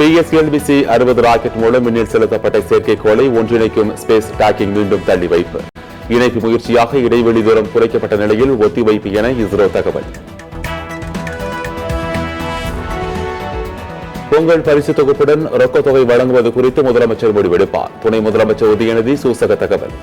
PSLV-C 60 rocket மூலம் விண்ணில் செலுத்தப்பட்ட செயற்கைக்கோளை ஒன்றிணைக்கும் ஸ்பேஸ் டாக்கிங் மீண்டும் தள்ளி வைப்பு. இணைப்பு முயற்சியாக இடைவெளி தூரம் குறைக்கப்பட்ட நிலையில் ஒத்திவைப்பு என இஸ்ரோ தகவல். பொங்கல் பரிசு தொகுப்புடன் ரொக்கத் தொகை வழங்குவது குறித்து முதலமைச்சர் முடிவெடுப்பார். துணை முதலமைச்சர் உதயநிதி சூசக தகவல்.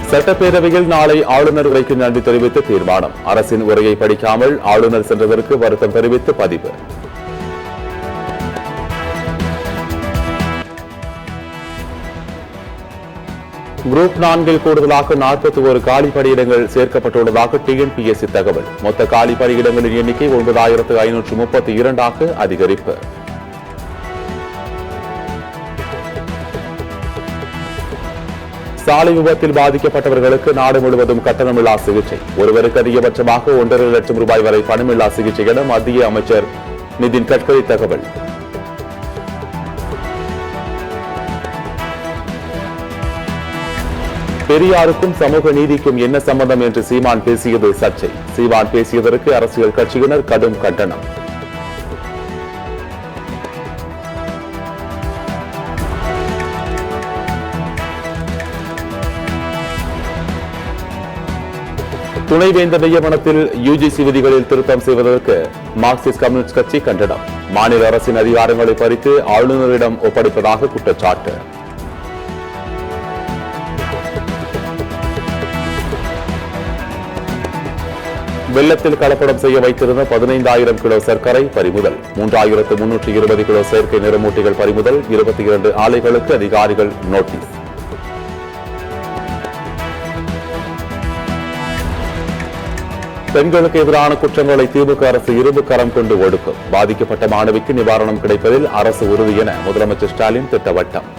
சட்டப்பேரவையில் நாளை ஆளுநர் உரைக்கு நன்றி தெரிவித்து தீர்மானம். அரசின் உரையை படிக்காமல் ஆளுநர் சென்றதற்கு வருத்தம் தெரிவித்து பதிவு. குரூப் 4 கூடுதலாக 41 காலி பணியிடங்கள் சேர்க்கப்பட்டுள்ளதாக TNPSC தகவல். மொத்த காலி பணியிடங்களின் எண்ணிக்கை 9532 அதிகரிப்பு. சாலை விபத்தில் பாதிக்கப்பட்டவர்களுக்கு நாடு முழுவதும் கட்டணமில்லா சிகிச்சை. ஒருவருக்கு அதிகபட்சமாக 1.5 லட்சம் ரூபாய் வரை பணமில்லா சிகிச்சை என மத்திய அமைச்சர் நிதின் கட்கரி தகவல். பெரியாருக்கும் சமூக நீதிக்கும் என்ன சம்பந்தம் என்று சீமான் பேசியது சர்ச்சை. சீமான் பேசியதற்கு அரசியல் கட்சியினர் கடும் கண்டனம். துணைவேந்தர் நியமனத்தில் UGC விதிகளில் திருத்தம் செய்வதற்கு மார்க்சிஸ்ட் கம்யூனிஸ்ட் கட்சி கண்டனம். மாநில அரசின் அதிகாரங்களை பறித்து ஆளுநரிடம் ஒப்படைப்பதாக குற்றச்சாட்டு. வெள்ளத்தில் கலப்படம் செய்ய வைத்திருந்த 15,000 கிலோ சர்க்கரை பறிமுதல். 3,320 கிலோ செயற்கை நிறமூட்டிகள் பறிமுதல். 22 ஆலைகளுக்கு அதிகாரிகள் நோட்டீஸ். பெண்களுக்கு எதிரான குற்றங்களை திமுக அரசு இரும்பு கரம் கொண்டு ஒடுக்கும். பாதிக்கப்பட்ட மாணவிக்கு நிவாரணம் கிடைப்பதில் அரசு உறுதி என முதலமைச்சர் ஸ்டாலின் திட்டவட்டம்.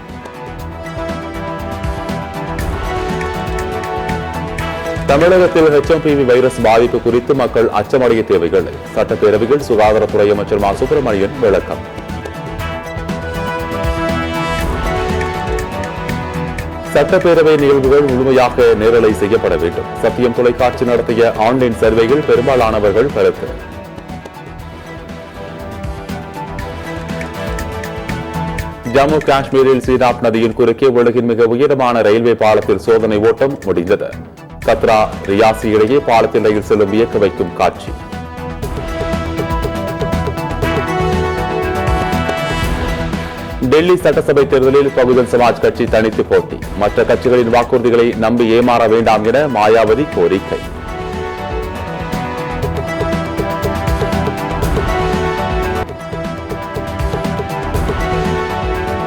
தமிழகத்தில் HMPV வைரஸ் பாதிப்பு குறித்து மக்கள் அச்சமடைய தேவையில்லை. சட்டப்பேரவையில் சுகாதாரத்துறை அமைச்சர் மா சுப்பிரமணியன் விளக்கம். சட்டப்பேரவை நிகழ்வுகள் முழுமையாக நேரலை செய்யப்பட வேண்டும். சத்தியம் தொலைக்காட்சி நடத்திய ஆன்லைன் சர்வேயில் பெரும்பாலானவர்கள் கருத்து. ஜம்மு காஷ்மீரில் சீனாப் நதியின் குறுக்கே உலகின் மிக உயரமான ரயில்வே பாலத்தில் சோதனை ஓட்டம் முடிந்தது. கத்ரா ரியாசி இடையே பாலத்தில் ரயில் செல்லும் வியக்க வைக்கும் காட்சி. டெல்லி சட்டசபை தேர்தலில் பகுஜன் சமாஜ் கட்சி தனித்து போட்டி. மற்ற கட்சிகளின் வாக்குறுதிகளை நம்பி ஏமாற வேண்டாம் என மாயாவதி கோரிக்கை.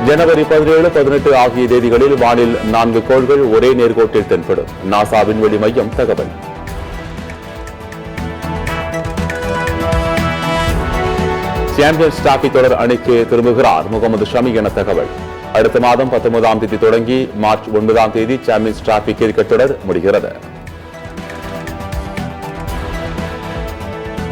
ஜனவரி 17, 18 ஆகிய தேதிகளில் வானில் 4 கோள்கள் ஒரே நேர்கோட்டில் தென்படும். நாசா விண்வெளி மையம் தகவல். சாம்பியன்ஸ் டிராபி தொடர் அணிக்கு திரும்புகிறார் முகமது ஷமி என தகவல். அடுத்த மாதம் 19ஆம் தேதி தொடங்கி மார்ச் 9ஆம் தேதி சாம்பியன்ஸ் டிராபி கிரிக்கெட் தொடர் முடிகிறது.